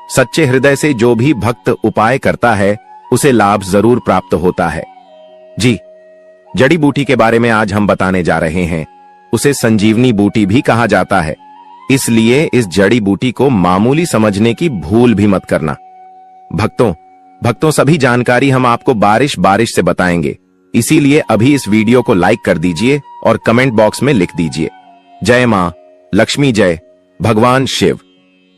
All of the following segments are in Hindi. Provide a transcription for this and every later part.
सच्चे हृदय से जो भी भक्त उपाय करता है उसे लाभ जरूर प्राप्त होता है। जी, जड़ी बूटी के बारे में आज हम बताने जा रहे हैं। उसे संजीवनी बूटी भी कहा जाता है, इसलिए इस जड़ी बूटी को मामूली समझने की भूल भी मत करना। भक्तों सभी जानकारी हम आपको बारिश बारिश से बताएंगे, इसीलिए अभी इस वीडियो को लाइक कर दीजिए और कमेंट बॉक्स में लिख दीजिए जय मां लक्ष्मी, जय भगवान शिव,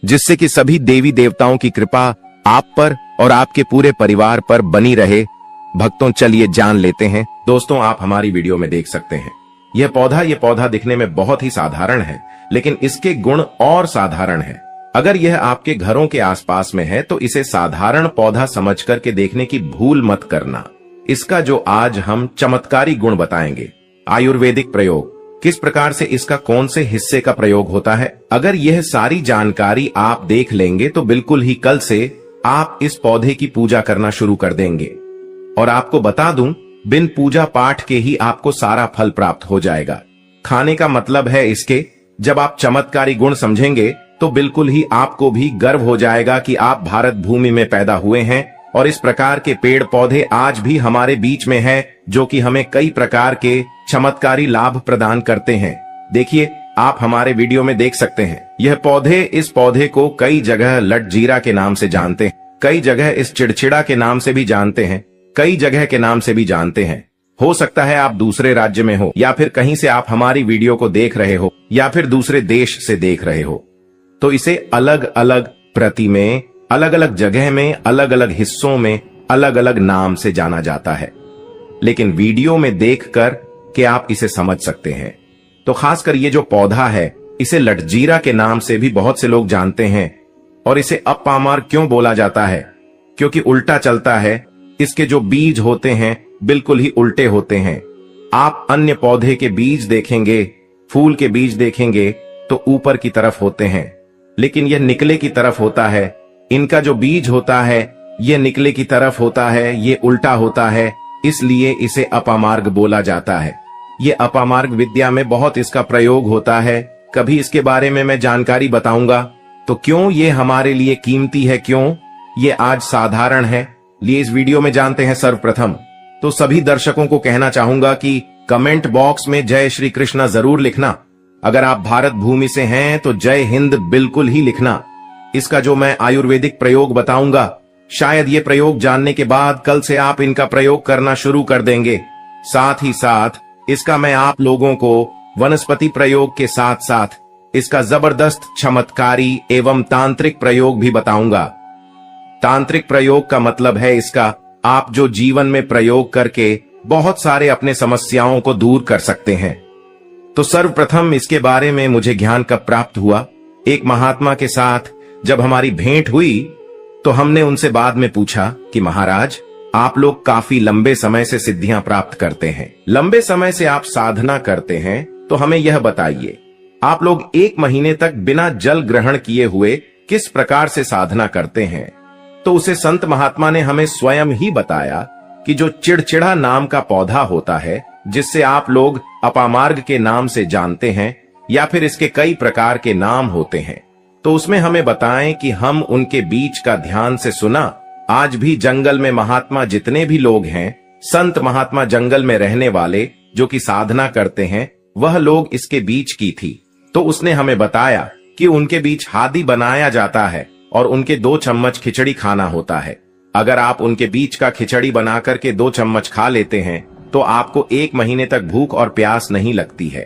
जिससे कि सभी देवी देवताओं की कृपा आप पर और आपके पूरे परिवार पर बनी रहे। भक्तों चलिए जान लेते हैं। दोस्तों, आप हमारी वीडियो में देख सकते हैं यह पौधा दिखने में बहुत ही साधारण है, लेकिन इसके गुण और साधारण है। अगर यह आपके घरों के आसपास में है तो इसे साधारण पौधा समझ करके देखने की भूल मत करना। इसका जो आज हम चमत्कारी गुण बताएंगे, आयुर्वेदिक प्रयोग, किस प्रकार से इसका कौन से हिस्से का प्रयोग होता है, अगर यह सारी जानकारी आप देख लेंगे तो बिल्कुल ही कल से आप इस पौधे की पूजा करना शुरू कर देंगे। और आपको बता दूं, बिन पूजा पाठ के ही आपको सारा फल प्राप्त हो जाएगा। खाने का मतलब है इसके, जब आप चमत्कारी गुण समझेंगे तो बिल्कुल ही आपको भी गर्व हो जाएगा कि आप भारत भूमि में पैदा हुए हैं और इस प्रकार के पेड़ पौधे आज भी हमारे बीच में हैं, जो कि हमें कई प्रकार के चमत्कारी लाभ प्रदान करते हैं। देखिए, आप हमारे वीडियो में देख सकते हैं यह पौधे, इस पौधे को कई जगह लटजीरा के नाम से जानते हैं, कई जगह इस चिड़चिड़ा के नाम से भी जानते हैं, कई जगह के नाम से भी जानते हैं। हो सकता है आप दूसरे राज्य में हो या फिर कहीं से आप हमारी वीडियो को देख रहे हो या फिर दूसरे देश से देख रहे हो, तो इसे अलग अलग प्रति में, अलग अलग जगह में, अलग अलग हिस्सों में अलग अलग नाम से जाना जाता है। लेकिन वीडियो में देखकर कि आप इसे समझ सकते हैं। तो खासकर ये जो पौधा है, इसे लटजीरा के नाम से भी बहुत से लोग जानते हैं। और इसे अपामार क्यों बोला जाता है? क्योंकि उल्टा चलता है। इसके जो बीज होते हैं बिल्कुल ही उल्टे होते हैं। आप अन्य पौधे के बीज देखेंगे, फूल के बीज देखेंगे तो ऊपर की तरफ होते हैं, लेकिन यह निकले की तरफ होता है। इनका जो बीज होता है यह निकले की तरफ होता है, ये उल्टा होता है, इसलिए इसे अपामार्ग बोला जाता है। ये अपामार्ग विद्या में बहुत इसका प्रयोग होता है। कभी इसके बारे में मैं जानकारी बताऊंगा। तो क्यों ये हमारे लिए कीमती है, क्यों ये आज साधारण है, लिए इस वीडियो में जानते हैं। सर्वप्रथम तो सभी दर्शकों को कहना चाहूंगा कि कमेंट बॉक्स में जय श्री कृष्णा जरूर लिखना। अगर आप भारत भूमि से हैं तो जय हिंद बिल्कुल ही लिखना। इसका जो मैं आयुर्वेदिक प्रयोग बताऊंगा, शायद ये प्रयोग जानने के बाद कल से आप इनका प्रयोग करना शुरू कर देंगे। साथ ही साथ इसका मैं आप लोगों को वनस्पति प्रयोग के साथ साथ इसका जबरदस्त चमत्कारी एवं तांत्रिक प्रयोग भी बताऊंगा। तांत्रिक प्रयोग का मतलब है इसका आप जो जीवन में प्रयोग करके बहुत सारे अपने समस्याओं को दूर कर सकते हैं। तो सर्वप्रथम इसके बारे में मुझे ज्ञान कब प्राप्त हुआ? एक महात्मा के साथ जब हमारी भेंट हुई तो हमने उनसे बाद में पूछा कि महाराज, आप लोग काफी लंबे समय से सिद्धियां प्राप्त करते हैं, लंबे समय से आप साधना करते हैं, तो हमें यह बताइए, आप लोग 1 महीने तक बिना जल ग्रहण किए हुए किस प्रकार से साधना करते हैं? तो उसे संत महात्मा ने हमें स्वयं ही बताया कि जो चिड़चिड़ा नाम का पौधा होता है, जिससे आप लोग अपामार्ग के नाम से जानते हैं या फिर इसके कई प्रकार के नाम होते हैं, तो उसमें हमें बताएं कि हम उनके बीच का ध्यान से सुना। आज भी जंगल में महात्मा जितने भी लोग हैं, संत महात्मा जंगल में रहने वाले जो कि साधना करते हैं, वह लोग इसके बीच की थी। तो उसने हमें बताया कि उनके बीच हादी बनाया जाता है और उनके 2 चम्मच खिचड़ी खाना होता है। अगर आप उनके बीच का खिचड़ी बना करके 2 चम्मच खा लेते हैं तो आपको 1 महीने तक भूख और प्यास नहीं लगती है।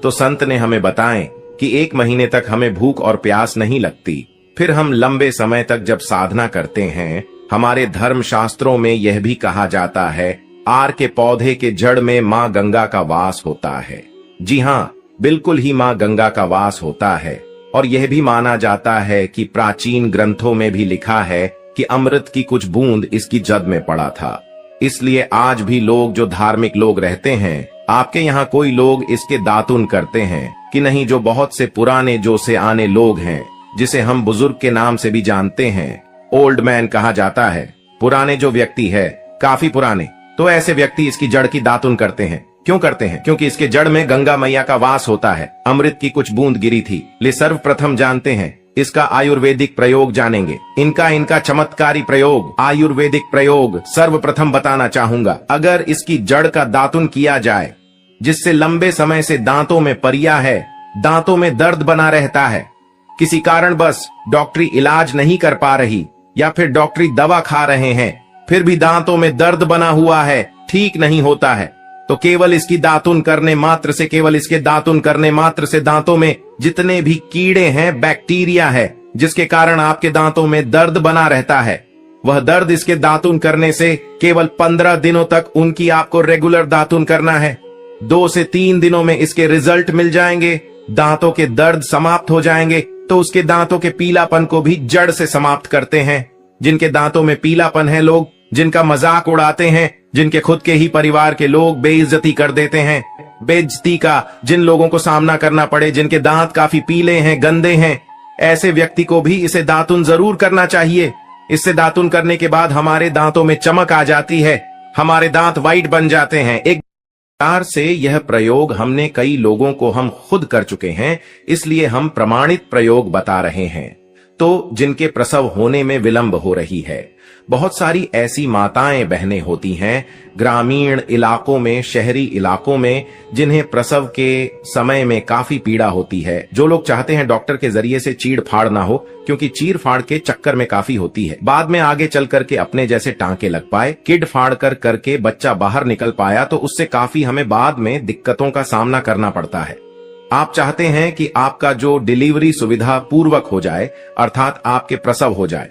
तो संत ने हमें बताएं कि 1 महीने तक हमें भूख और प्यास नहीं लगती। फिर हम लंबे समय तक जब साधना करते हैं, हमारे धर्म शास्त्रों में यह भी कहा जाता है, आर के पौधे के जड़ में माँ गंगा का वास होता है। जी हाँ, बिल्कुल ही माँ गंगा का वास होता है। और यह भी माना जाता है कि प्राचीन ग्रंथों में भी लिखा है कि अमृत की कुछ बूंद इसकी जद में पड़ा था। इसलिए आज भी लोग जो धार्मिक लोग रहते हैं, आपके यहाँ कोई लोग इसके दातुन करते हैं कि नहीं, जो बहुत से पुराने जो से आने लोग हैं, जिसे हम बुजुर्ग के नाम से भी जानते हैं, ओल्ड मैन कहा जाता है, पुराने जो व्यक्ति है, काफी पुराने, तो ऐसे व्यक्ति इसकी जड़ की दातुन करते हैं। क्यों करते हैं? क्योंकि इसके जड़ में गंगा मैया का वास होता है। अमृत की कुछ बूंद गिरी थी। ले सर्वप्रथम जानते हैं इसका आयुर्वेदिक प्रयोग जानेंगे। इनका चमत्कारी प्रयोग, आयुर्वेदिक प्रयोग सर्वप्रथम बताना चाहूंगा। अगर इसकी जड़ का दातुन किया जाए, जिससे लंबे समय से दांतों में परिया है, दांतों में दर्द बना रहता है, किसी कारणवश डॉक्टरी इलाज नहीं कर पा रही या फिर डॉक्टरी दवा खा रहे हैं, फिर भी दांतों में दर्द बना हुआ है, ठीक नहीं होता है, तो केवल इसकी दातुन करने मात्र से, केवल इसके दातुन करने मात्र से दांतों में जितने भी कीड़े हैं, बैक्टीरिया है, जिसके कारण आपके दांतों में दर्द बना रहता है, वह दर्द इसके दातुन करने से केवल 15 दिनों तक उनकी आपको रेगुलर दातुन करना है। 2 से 3 दिनों में इसके रिजल्ट मिल जाएंगे, दांतों के दर्द समाप्त हो जाएंगे। तो उसके दांतों के पीलापन को भी जड़ से समाप्त करते हैं। जिनके दांतों में पीलापन है, लोग जिनका मजाक उड़ाते हैं, जिनके खुद के ही परिवार के लोग बेइज्जती कर देते हैं, बेइज्जती का जिन लोगों को सामना करना पड़े, जिनके दांत काफी पीले हैं, गंदे हैं, ऐसे व्यक्ति को भी इसे दातुन जरूर करना चाहिए। इससे दातुन करने के बाद हमारे दांतों में चमक आ जाती है, हमारे दांत वाइट बन जाते हैं। एक प्रकार से यह प्रयोग हमने कई लोगों को हम खुद कर चुके हैं, इसलिए हम प्रमाणित प्रयोग बता रहे हैं। तो जिनके प्रसव होने में विलंब हो रही है, बहुत सारी ऐसी माताएं बहनें होती हैं ग्रामीण इलाकों में, शहरी इलाकों में, जिन्हें प्रसव के समय में काफी पीड़ा होती है, जो लोग चाहते हैं डॉक्टर के जरिए से चीड़ फाड़ ना हो, क्योंकि चीड़ फाड़ के चक्कर में काफी होती है, बाद में आगे चल करके अपने जैसे टांके लग पाए, किड फाड़ करके बच्चा बाहर निकल पाया, तो उससे काफी हमें बाद में दिक्कतों का सामना करना पड़ता है। आप चाहते हैं कि आपका जो डिलीवरी सुविधा पूर्वक हो जाए, अर्थात आपके प्रसव हो जाए।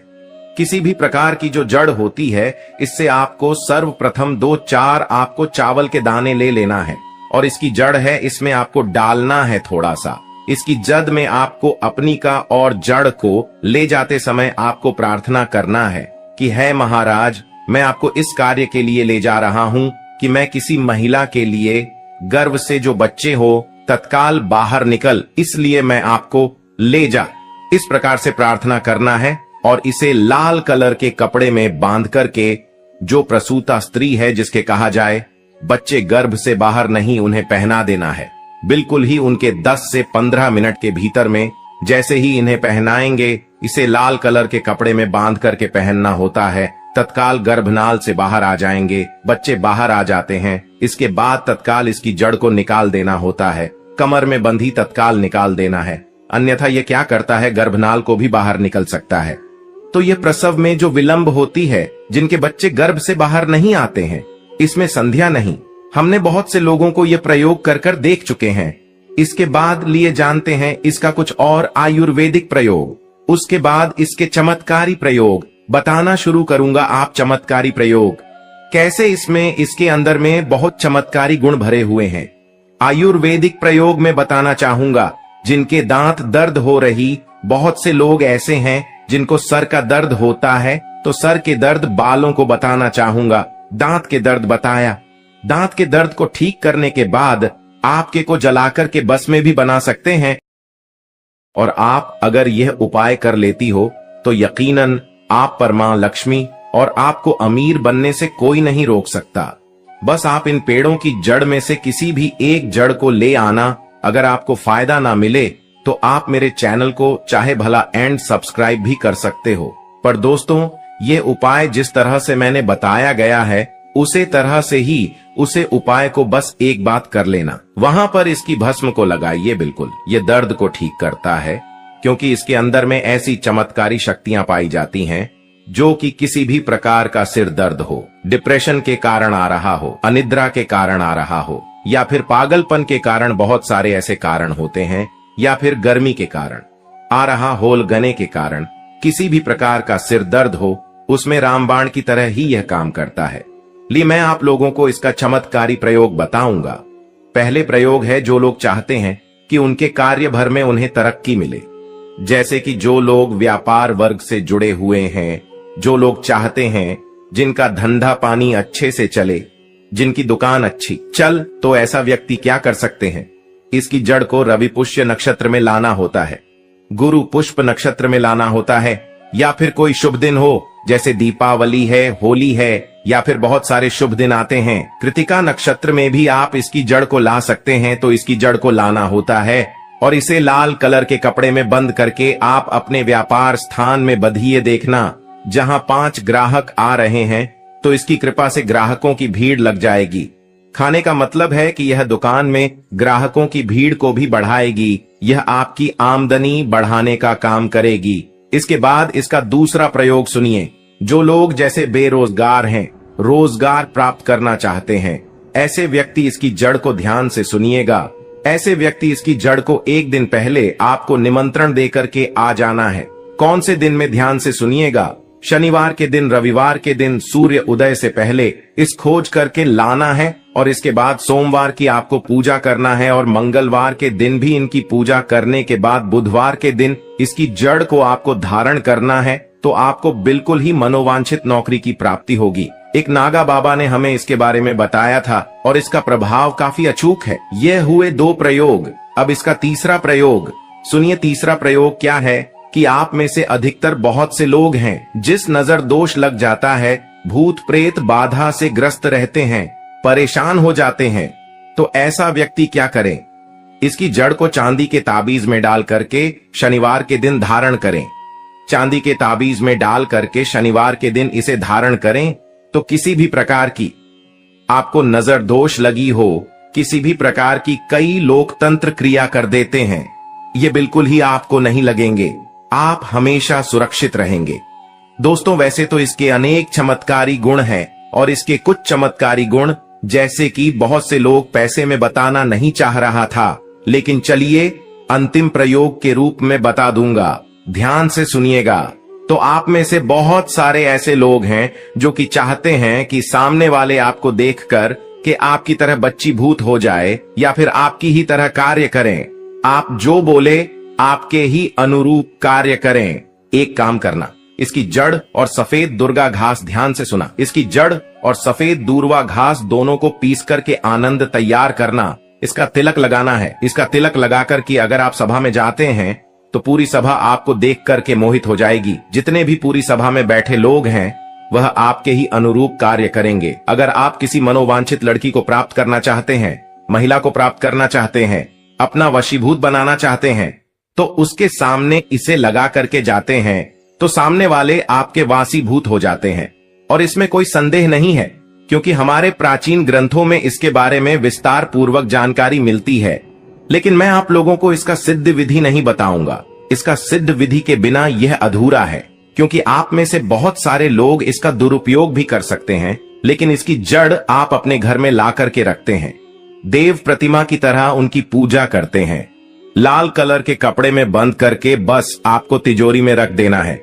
किसी भी प्रकार की जो जड़ होती है, इससे आपको सर्वप्रथम 2-4 आपको चावल के दाने ले लेना है, और इसकी जड़ है, इसमें आपको डालना है थोड़ा सा। इसकी जद में आपको अपनी का और जड़ को ले जाते समय आपको प्रार्थना करना है कि है महाराज, मैं आपको इस कार्य के लिए ले जा रहा हूं कि मैं किसी महिला के लिए गर्भ से जो बच्चे हो तत्काल बाहर निकल, इसलिए मैं आपको ले जा। इस प्रकार से प्रार्थना करना है, और इसे लाल कलर के कपड़े में बांध करके जो प्रसूता स्त्री है, जिसके कहा जाए बच्चे गर्भ से बाहर नहीं, उन्हें पहना देना है। बिल्कुल ही उनके 10 से 15 मिनट के भीतर में जैसे ही इन्हें पहनाएंगे, इसे लाल कलर के कपड़े में बांध करके पहनना होता है, तत्काल गर्भनाल से बाहर आ जाएंगे, बच्चे बाहर आ जाते हैं। इसके बाद तत्काल इसकी जड़ को निकाल देना होता है, कमर में बंधी तत्काल निकाल देना है, अन्यथा ये क्या करता है, गर्भनाल को भी बाहर निकल सकता है। तो ये प्रसव में जो विलंब होती है, जिनके बच्चे गर्भ से बाहर नहीं आते हैं, इसमें संध्या नहीं। हमने बहुत से लोगों को ये प्रयोग कर देख चुके हैं। इसके बाद लिए जानते हैं इसका कुछ और आयुर्वेदिक प्रयोग। उसके बाद इसके चमत्कारी प्रयोग बताना शुरू करूंगा। आप चमत्कारी प्रयोग कैसे, इसमें इसके अंदर में बहुत चमत्कारी गुण भरे हुए हैं। आयुर्वेदिक प्रयोग में बताना चाहूंगा, जिनके दांत दर्द हो रही, बहुत से लोग ऐसे हैं जिनको सर का दर्द होता है, तो सर के दर्द बालों को बताना चाहूंगा। दांत के दर्द बताया, दांत के दर्द को ठीक करने के बाद आपके को जलाकर के बस में भी बना सकते हैं, और आप अगर यह उपाय कर लेती हो तो यकीनन आप पर मां लक्ष्मी और आपको अमीर बनने से कोई नहीं रोक सकता। बस आप इन पेड़ों की जड़ में से किसी भी एक जड़ को ले आना। अगर आपको फायदा ना मिले तो आप मेरे चैनल को चाहे भला एंड सब्सक्राइब भी कर सकते हो, पर दोस्तों ये उपाय जिस तरह से मैंने बताया गया है, उसे तरह से ही उसे उपाय को बस एक बात कर लेना, वहां पर इसकी भस्म को लगाइए। बिल्कुल ये दर्द को ठीक करता है, क्योंकि इसके अंदर में ऐसी चमत्कारी शक्तियां पाई जाती हैं, जो कि किसी भी प्रकार का सिर दर्द हो, डिप्रेशन के कारण आ रहा हो, अनिद्रा के कारण आ रहा हो, या फिर पागलपन के कारण, बहुत सारे ऐसे कारण होते हैं, या फिर गर्मी के कारण आ रहा होल गने के कारण, किसी भी प्रकार का सिर दर्द हो, उसमें रामबाण की तरह ही यह काम करता है। लिए मैं आप लोगों को इसका चमत्कारी प्रयोग बताऊंगा। पहले प्रयोग है, जो लोग चाहते हैं कि उनके कार्य भर में उन्हें तरक्की मिले, जैसे कि जो लोग व्यापार वर्ग से जुड़े हुए हैं, जो लोग चाहते हैं जिनका धंधा पानी अच्छे से चले, जिनकी दुकान अच्छी चल, तो ऐसा व्यक्ति क्या कर सकते हैं, इसकी जड़ को रवि पुष्य नक्षत्र में लाना होता है, गुरु पुष्प नक्षत्र में लाना होता है, या फिर कोई शुभ दिन हो, जैसे दीपावली है, होली है, या फिर बहुत सारे शुभ दिन आते हैं। कृतिका नक्षत्र में भी आप इसकी जड़ को ला सकते हैं, तो इसकी जड़ को लाना होता है और इसे लाल कलर के कपड़े में बंद करके आप अपने व्यापार स्थान में बंधिए। देखना जहां 5 ग्राहक आ रहे हैं तो इसकी कृपा से ग्राहकों की भीड़ लग जाएगी। खाने का मतलब है कि यह दुकान में ग्राहकों की भीड़ को भी बढ़ाएगी। यह आपकी आमदनी बढ़ाने का काम करेगी। इसके बाद इसका दूसरा प्रयोग सुनिए। जो लोग जैसे बेरोजगार हैं, रोजगार प्राप्त करना चाहते हैं, ऐसे व्यक्ति इसकी जड़ को ध्यान से सुनिएगा। ऐसे व्यक्ति इसकी जड़ को एक दिन पहले आपको निमंत्रण देकर के आ जाना है। कौन से दिन में, ध्यान से सुनिएगा। शनिवार के दिन, रविवार के दिन सूर्य उदय से पहले इस खोज करके लाना है और इसके बाद सोमवार की आपको पूजा करना है और मंगलवार के दिन भी इनकी पूजा करने के बाद बुधवार के दिन इसकी जड़ को आपको धारण करना है। तो आपको बिल्कुल ही मनोवांछित नौकरी की प्राप्ति होगी। एक नागा बाबा ने हमें इसके बारे में बताया था और इसका प्रभाव काफी अचूक है। ये हुए 2 प्रयोग। अब इसका तीसरा प्रयोग सुनिए। तीसरा प्रयोग क्या है कि आप में से अधिकतर बहुत से लोग हैं जिस नजर दोष लग जाता है, भूत प्रेत बाधा से ग्रस्त रहते हैं, परेशान हो जाते हैं। तो ऐसा व्यक्ति क्या करे? इसकी जड़ को चांदी के ताबीज में डाल करके शनिवार के दिन धारण करें। चांदी के ताबीज में डाल करके शनिवार के दिन इसे धारण करें तो किसी भी प्रकार की आपको नजर दोष लगी हो, किसी भी प्रकार की कई लोकतंत्र क्रिया कर देते हैं, ये बिल्कुल ही आपको नहीं लगेंगे। आप हमेशा सुरक्षित रहेंगे। दोस्तों, वैसे तो इसके अनेक चमत्कारी गुण हैं और इसके कुछ चमत्कारी गुण जैसे कि बहुत से लोग पैसे में बताना नहीं चाह रहा था, लेकिन चलिए अंतिम प्रयोग के रूप में बता दूंगा। ध्यान से सुनिएगा। तो आप में से बहुत सारे ऐसे लोग हैं जो कि चाहते हैं कि सामने वाले आपको देखकर कि आपकी तरह बच्ची भूत हो जाए या फिर आपकी ही तरह कार्य करें। आप जो बोले आपके ही अनुरूप कार्य करें। एक काम करना, इसकी जड़ और सफेद दुर्गा घास, ध्यान से सुना, इसकी जड़ और सफेद दूर्वा घास दोनों को पीस करके आनंद तैयार करना। इसका तिलक लगाना है। इसका तिलक लगाकर कि अगर आप सभा में जाते हैं तो पूरी सभा आपको देख करके मोहित हो जाएगी। जितने भी पूरी सभा में बैठे लोग हैं वह आपके ही अनुरूप कार्य करेंगे। अगर आप किसी मनोवांछित लड़की को प्राप्त करना चाहते हैं, महिला को प्राप्त करना चाहते हैं, अपना वशीभूत बनाना चाहते हैं, तो उसके सामने इसे लगा करके जाते हैं तो सामने वाले आपके वासीभूत हो जाते हैं। और इसमें कोई संदेह नहीं है क्योंकि हमारे प्राचीन ग्रंथों में इसके बारे में विस्तार पूर्वक जानकारी मिलती है। लेकिन मैं आप लोगों को इसका सिद्ध विधि नहीं बताऊंगा। इसका सिद्ध विधि के बिना यह अधूरा है, क्योंकि आप में से बहुत सारे लोग इसका दुरुपयोग भी कर सकते हैं, लेकिन इसकी जड़ आप अपने घर में ला करके रखते हैं, देव प्रतिमा की तरह उनकी पूजा करते हैं, लाल कलर के कपड़े में बंद करके बस आपको तिजोरी में रख देना है।